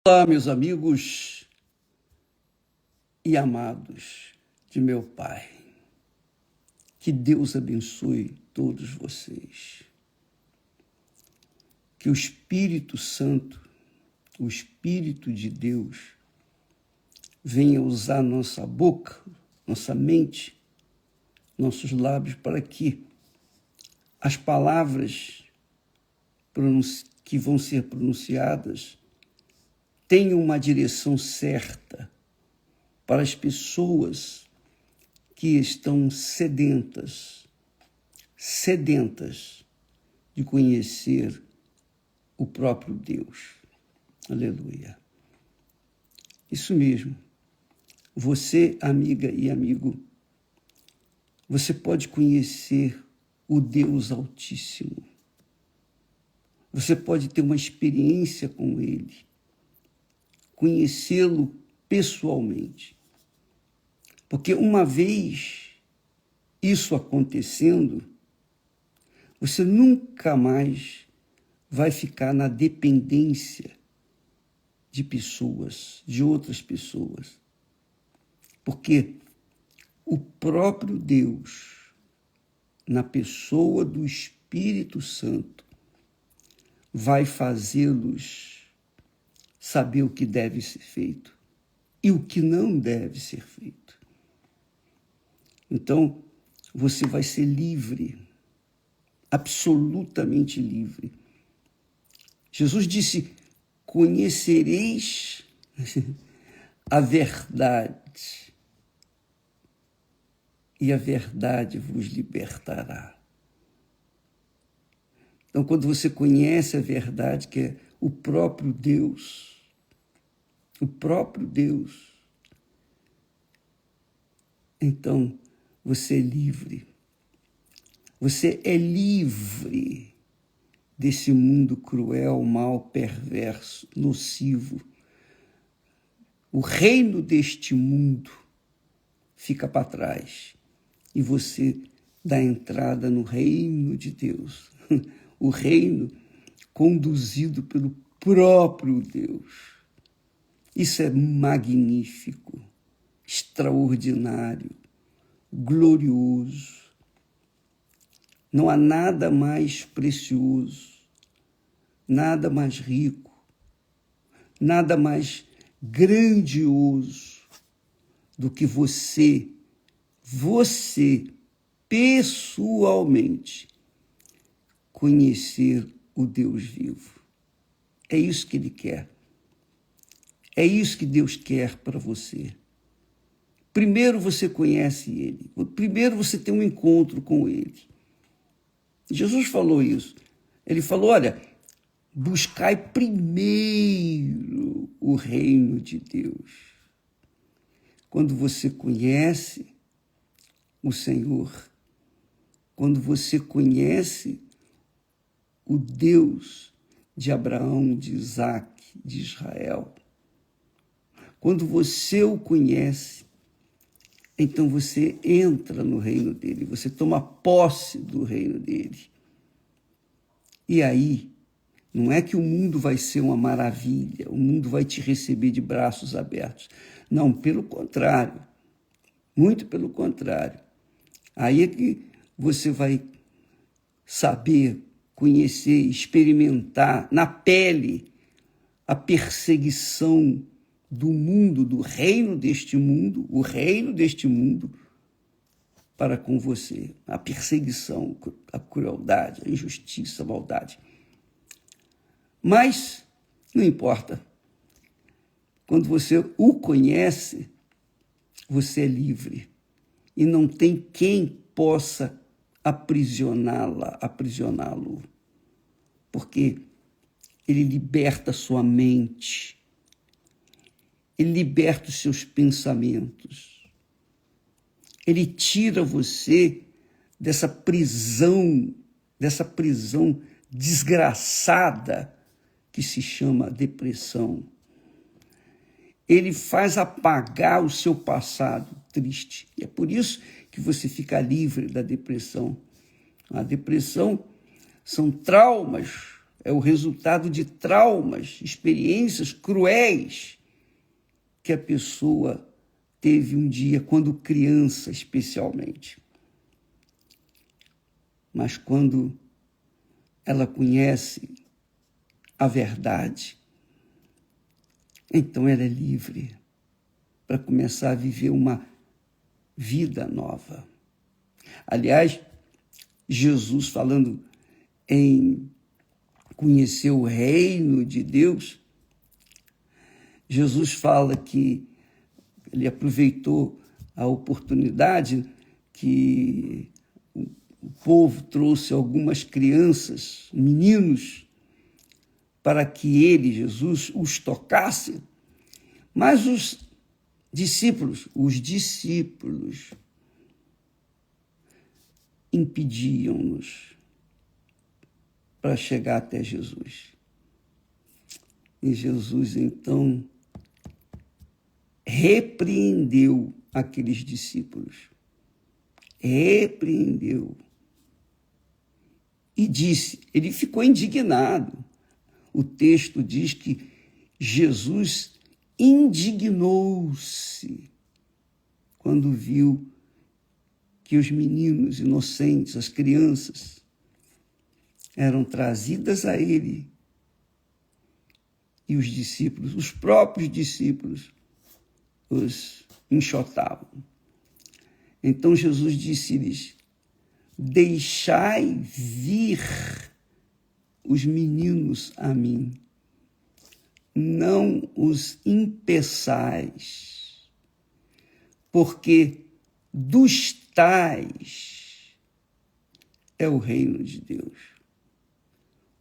Olá, meus amigos e amados de meu Pai. Que Deus abençoe todos vocês. Que o Espírito Santo, o Espírito de Deus, venha usar nossa boca, nossa mente, nossos lábios, para que as palavras que vão ser pronunciadas tenham uma direção certa para as pessoas que estão sedentas de conhecer o próprio Deus. Aleluia. Isso mesmo. Você, amiga e amigo, você pode conhecer o Deus Altíssimo. Você pode ter uma experiência com Ele, conhecê-lo pessoalmente. Porque uma vez isso acontecendo, você nunca mais vai ficar na dependência de pessoas, de outras pessoas. Porque o próprio Deus, na pessoa do Espírito Santo, vai fazê-los saber o que deve ser feito e o que não deve ser feito. Então, você vai ser livre, absolutamente livre. Jesus disse: conhecereis a verdade, e a verdade vos libertará. Então, quando você conhece a verdade, que é o próprio Deus, então você é livre. Você é livre desse mundo cruel, mau, perverso, nocivo. O reino deste mundo fica para trás e você dá entrada no reino de Deus. O reino conduzido pelo próprio Deus. Isso é magnífico, extraordinário, glorioso. Não há nada mais precioso, nada mais rico, nada mais grandioso do que você pessoalmente conhecer o Deus vivo. É isso que Ele quer. É isso que Deus quer para você. Primeiro você conhece Ele. Primeiro você tem um encontro com Ele. Jesus falou isso. Ele falou, olha, buscai primeiro o reino de Deus. Quando você conhece o Senhor, quando você conhece o Deus de Abraão, de Isaac, de Israel, quando você o conhece, então você entra no reino dele, você toma posse do reino dele. E aí, não é que o mundo vai ser uma maravilha, o mundo vai te receber de braços abertos. Não, pelo contrário, muito pelo contrário. Aí é que você vai saber, conhecer, experimentar na pele a perseguição do mundo, do reino deste mundo, o reino deste mundo para com você. A perseguição, a crueldade, a injustiça, a maldade. Mas não importa. Quando você o conhece, você é livre. E não tem quem possa aprisioná-lo. Porque ele liberta sua mente. Ele liberta os seus pensamentos. Ele tira você dessa prisão desgraçada que se chama depressão. Ele faz apagar o seu passado triste. E é por isso que você fica livre da depressão. A depressão são traumas é o resultado de traumas, experiências cruéis que a pessoa teve um dia, quando criança especialmente. Mas quando ela conhece a verdade, então ela é livre para começar a viver uma vida nova. Aliás, Jesus, falando em conhecer o reino de Deus, Jesus fala que ele aproveitou a oportunidade que o povo trouxe algumas crianças, meninos, para que ele, Jesus, os tocasse, mas os discípulos impediam-nos para chegar até Jesus. E Jesus, então, repreendeu aqueles discípulos. Repreendeu. E disse, ele ficou indignado. O texto diz que Jesus indignou-se quando viu que os meninos inocentes, as crianças, eram trazidas a ele. E os discípulos, os próprios discípulos, os enxotavam. Então Jesus disse-lhes, deixai vir os meninos a mim, não os impeçais, porque dos tais é o reino de Deus.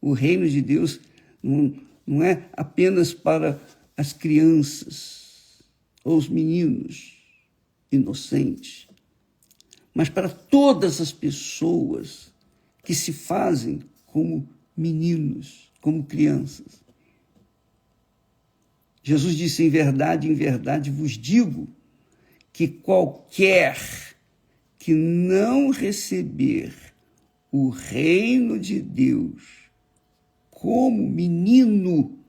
O reino de Deus não é apenas para as crianças ou os meninos inocentes, mas para todas as pessoas que se fazem como meninos, como crianças. Jesus disse, em verdade vos digo, que qualquer que não receber o reino de Deus como menino,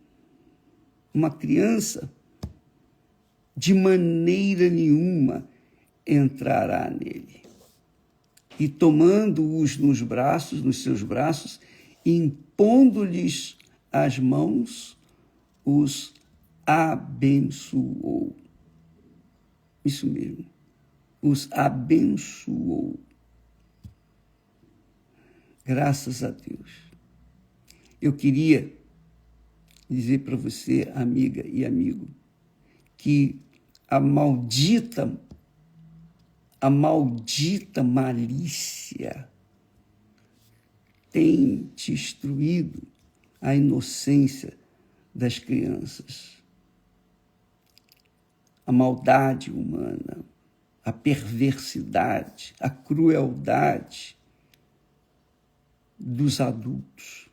uma criança, de maneira nenhuma entrará nele. E tomando-os nos seus braços, impondo-lhes as mãos, os abençoou. Isso mesmo, os abençoou. Graças a Deus. Eu queria dizer para você, amiga e amigo, que a maldita malícia tem destruído a inocência das crianças. A maldade humana, a perversidade, a crueldade dos adultos.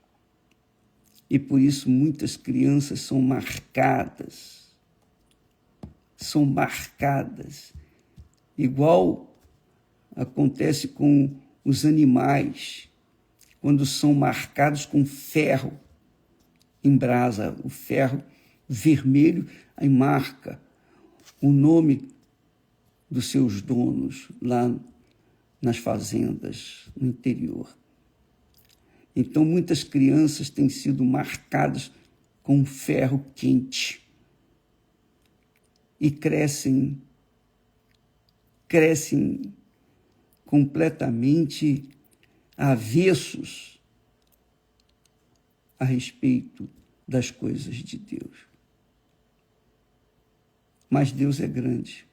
E por isso muitas crianças são marcadas, igual acontece com os animais, quando são marcados com ferro em brasa, o ferro vermelho, aí marca o nome dos seus donos lá nas fazendas, no interior. Então, muitas crianças têm sido marcadas com ferro quente e crescem completamente avessos a respeito das coisas de Deus. Mas Deus é grande.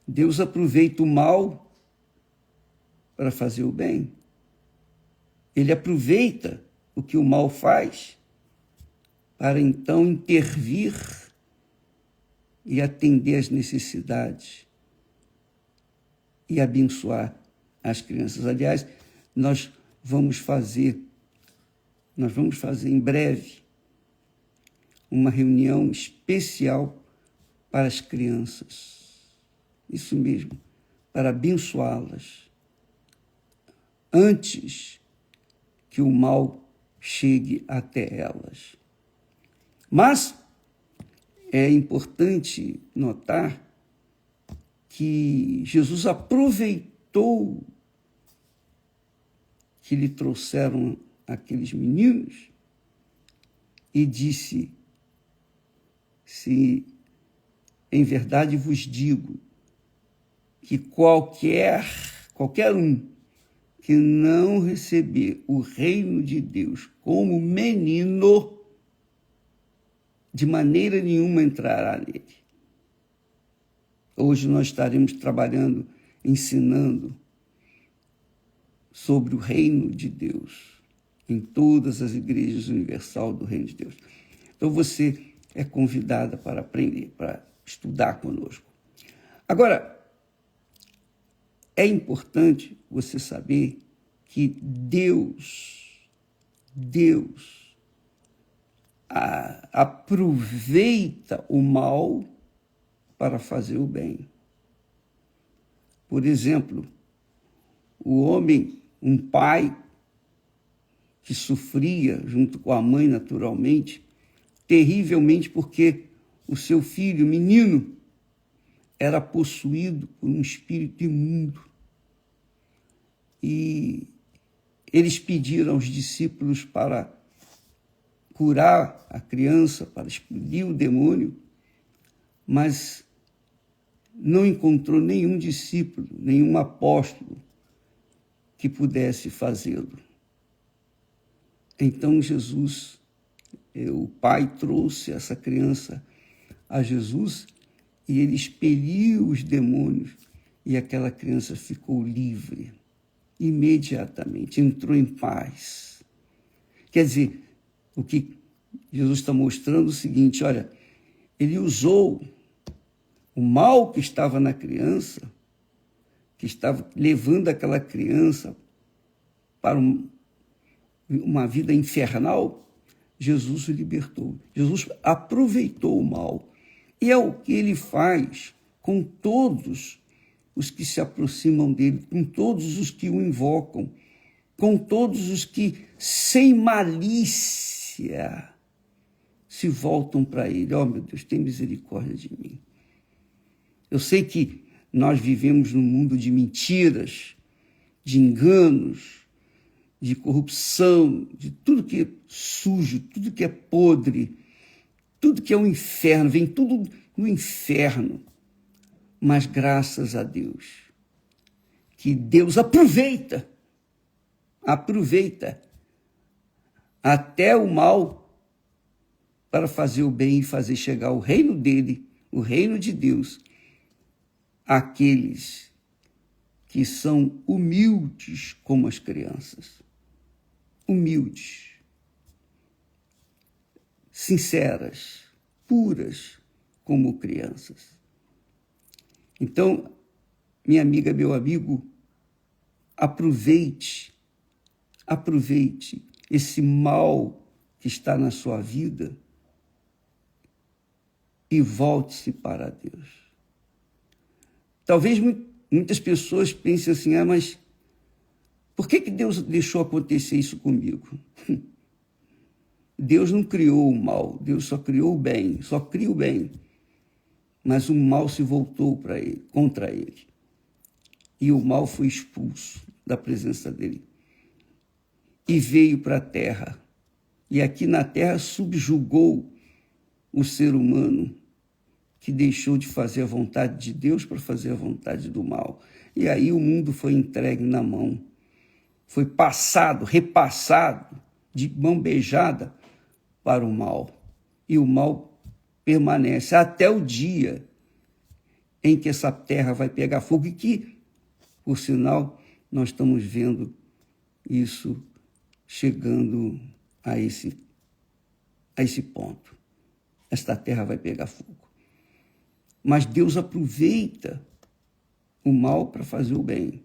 Deus aproveita o mal para fazer o bem. Ele aproveita o que o mal faz para então intervir e atender às necessidades e abençoar as crianças. Aliás, nós vamos fazer em breve uma reunião especial para as crianças. Isso mesmo, para abençoá-las antes que o mal chegue até elas. Mas é importante notar que Jesus aproveitou que lhe trouxeram aqueles meninos e disse: se em verdade vos digo que qualquer um que não receber o reino de Deus como menino, de maneira nenhuma entrará nele. Hoje nós estaremos trabalhando, ensinando sobre o reino de Deus em todas as igrejas universal do reino de Deus. Então você é convidada para aprender, para estudar conosco. Agora, é importante você saber que Deus aproveita o mal para fazer o bem. Por exemplo, o homem, um pai que sofria junto com a mãe naturalmente, terrivelmente porque o seu filho, menino, era possuído por um espírito imundo. E eles pediram aos discípulos para curar a criança, para expelir o demônio, mas não encontrou nenhum discípulo, nenhum apóstolo que pudesse fazê-lo. Então Jesus, o pai trouxe essa criança a Jesus e ele expeliu os demônios e aquela criança ficou livre. Imediatamente, entrou em paz. Quer dizer, o que Jesus está mostrando é o seguinte: olha, ele usou o mal que estava na criança, que estava levando aquela criança para uma vida infernal, Jesus o libertou. Jesus aproveitou o mal. E é o que ele faz com todos os que se aproximam dele, com todos os que o invocam, com todos os que, sem malícia, se voltam para ele. Oh, meu Deus, tem misericórdia de mim. Eu sei que nós vivemos num mundo de mentiras, de enganos, de corrupção, de tudo que é sujo, tudo que é podre, tudo que é um inferno, vem tudo no inferno. Mas graças a Deus, que Deus aproveita até o mal para fazer o bem e fazer chegar o reino dele, o reino de Deus, àqueles que são humildes como as crianças. Humildes, sinceras, puras como crianças. Então, minha amiga, meu amigo, aproveite esse mal que está na sua vida e volte-se para Deus. Talvez muitas pessoas pensem assim: mas por que Deus deixou acontecer isso comigo? Deus não criou o mal, Deus só criou o bem, só cria o bem. Mas o mal se voltou contra ele. E o mal foi expulso da presença dele. E veio para a terra. E aqui na terra subjugou o ser humano, que deixou de fazer a vontade de Deus para fazer a vontade do mal. E aí o mundo foi entregue na mão. Foi passado, repassado, de mão beijada para o mal. E o mal permanece até o dia em que essa terra vai pegar fogo e que, por sinal, nós estamos vendo isso chegando a esse ponto. Esta terra vai pegar fogo. Mas Deus aproveita o mal para fazer o bem.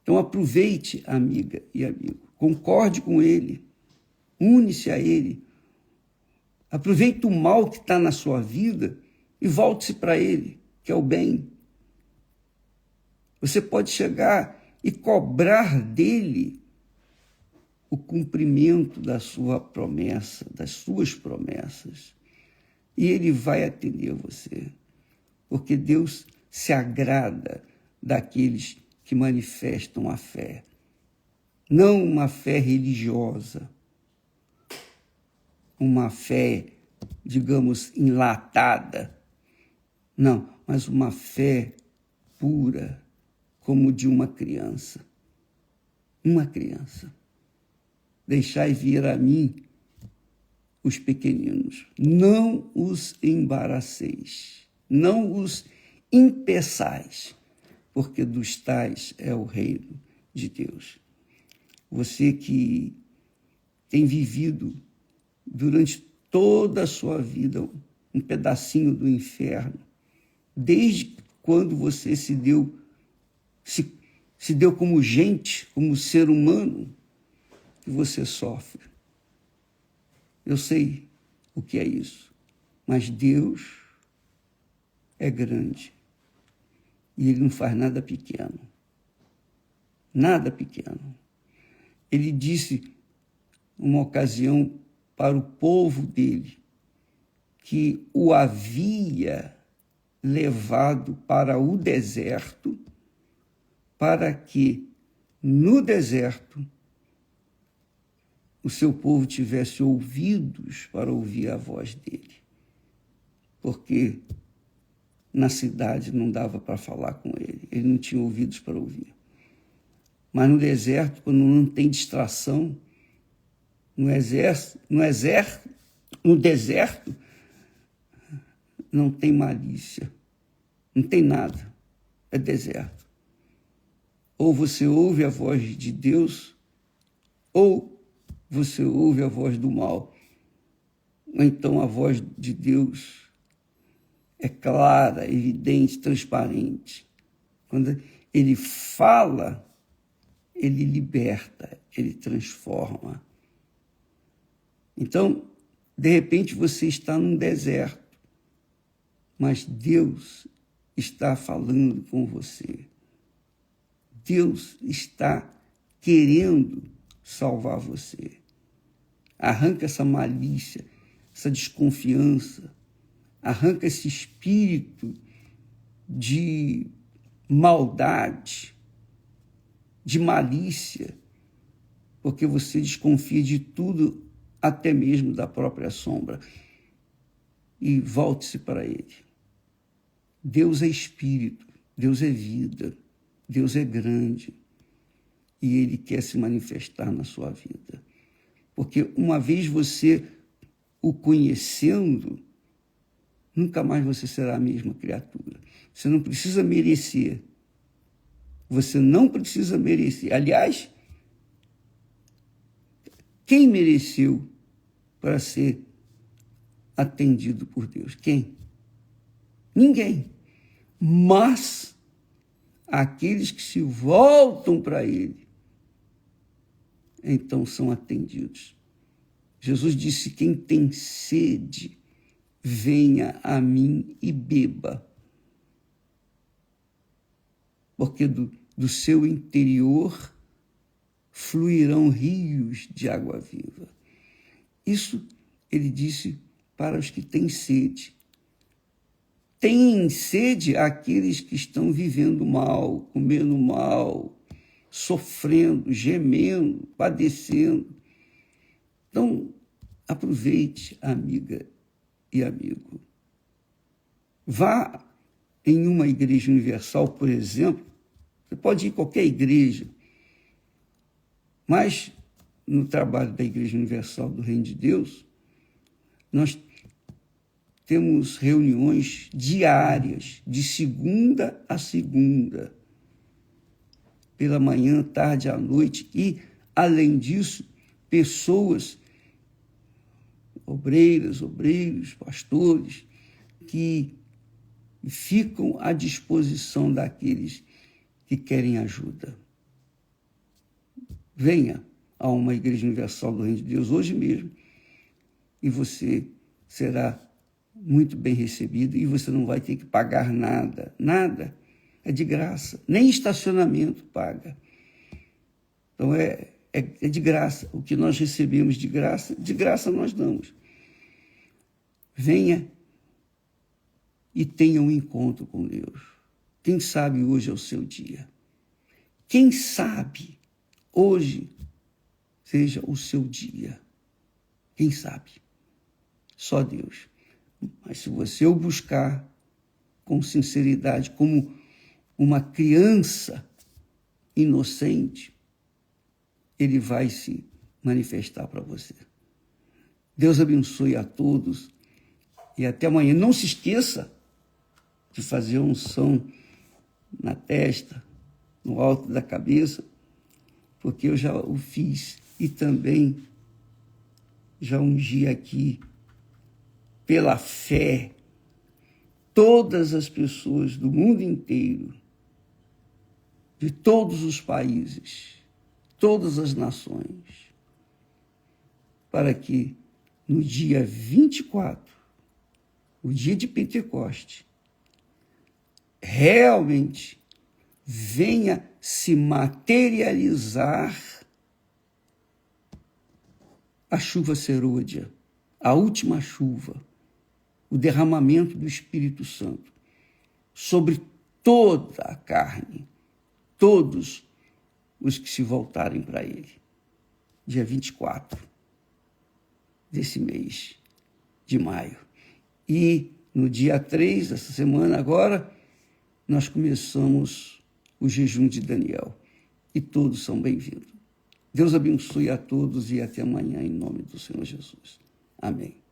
Então aproveite, amiga e amigo, concorde com ele, une-se a ele. Aproveite o mal que está na sua vida e volte-se para ele, que é o bem. Você pode chegar e cobrar dele o cumprimento da sua promessa, das suas promessas. E Ele vai atender você, porque Deus se agrada daqueles que manifestam a fé. Não uma fé religiosa, uma fé, digamos, enlatada. Não, mas uma fé pura, como de uma criança. Uma criança. Deixai vir a mim os pequeninos. Não os embaraceis. Não os impeçais, porque dos tais é o reino de Deus. Você que tem vivido durante toda a sua vida um pedacinho do inferno, desde quando você se deu como gente, como ser humano, que você sofre. Eu sei o que é isso, mas Deus é grande e Ele não faz nada pequeno. Nada pequeno. Ele disse, uma ocasião, para o povo dele, que o havia levado para o deserto, para que no deserto o seu povo tivesse ouvidos para ouvir a voz dele. Porque na cidade não dava para falar com ele, ele não tinha ouvidos para ouvir. Mas no deserto, quando não tem distração, no deserto, não tem malícia, não tem nada, é deserto. Ou você ouve a voz de Deus, ou você ouve a voz do mal. Ou então a voz de Deus é clara, evidente, transparente. Quando Ele fala, Ele liberta, Ele transforma. Então, de repente, você está num deserto, mas Deus está falando com você. Deus está querendo salvar você. Arranca essa malícia, essa desconfiança, arranca esse espírito de maldade, de malícia, porque você desconfia de tudo, até mesmo da própria sombra. E volte-se para Ele. Deus é espírito, Deus é vida, Deus é grande e Ele quer se manifestar na sua vida. Porque uma vez você o conhecendo, nunca mais você será a mesma criatura. Você não precisa merecer. Você não precisa merecer. Aliás, quem mereceu para ser atendido por Deus? Quem? Ninguém. Mas aqueles que se voltam para Ele, então são atendidos. Jesus disse, quem tem sede, venha a mim e beba. Porque do seu interior fluirão rios de água viva. Isso ele disse para os que têm sede. Têm sede aqueles que estão vivendo mal, comendo mal, sofrendo, gemendo, padecendo. Então, aproveite, amiga e amigo. Vá em uma igreja universal, por exemplo. Você pode ir em qualquer igreja, mas no trabalho da Igreja Universal do Reino de Deus, nós temos reuniões diárias, de segunda a segunda, pela manhã, tarde, à noite, e, além disso, pessoas, obreiras, obreiros, pastores, que ficam à disposição daqueles que querem ajuda. Venha a uma Igreja Universal do Reino de Deus hoje mesmo e você será muito bem recebido e você não vai ter que pagar nada. Nada. É de graça. Nem estacionamento paga. Então é é de graça. O que nós recebemos de graça nós damos. Venha e tenha um encontro com Deus. Quem sabe hoje é o seu dia. Quem sabe hoje seja o seu dia. Quem sabe? Só Deus. Mas se você o buscar com sinceridade, como uma criança inocente, ele vai se manifestar para você. Deus abençoe a todos e até amanhã. Não se esqueça de fazer unção na testa, no alto da cabeça, porque eu já o fiz e também já ungi aqui, pela fé, todas as pessoas do mundo inteiro, de todos os países, todas as nações, para que no dia 24, o dia de Pentecoste, realmente venha se materializar a chuva serôdia, a última chuva, o derramamento do Espírito Santo sobre toda a carne, todos os que se voltarem para Ele. Dia 24 desse mês de maio. E no dia 3 dessa semana agora, nós começamos o jejum de Daniel. E todos são bem-vindos. Deus abençoe a todos e até amanhã, em nome do Senhor Jesus. Amém.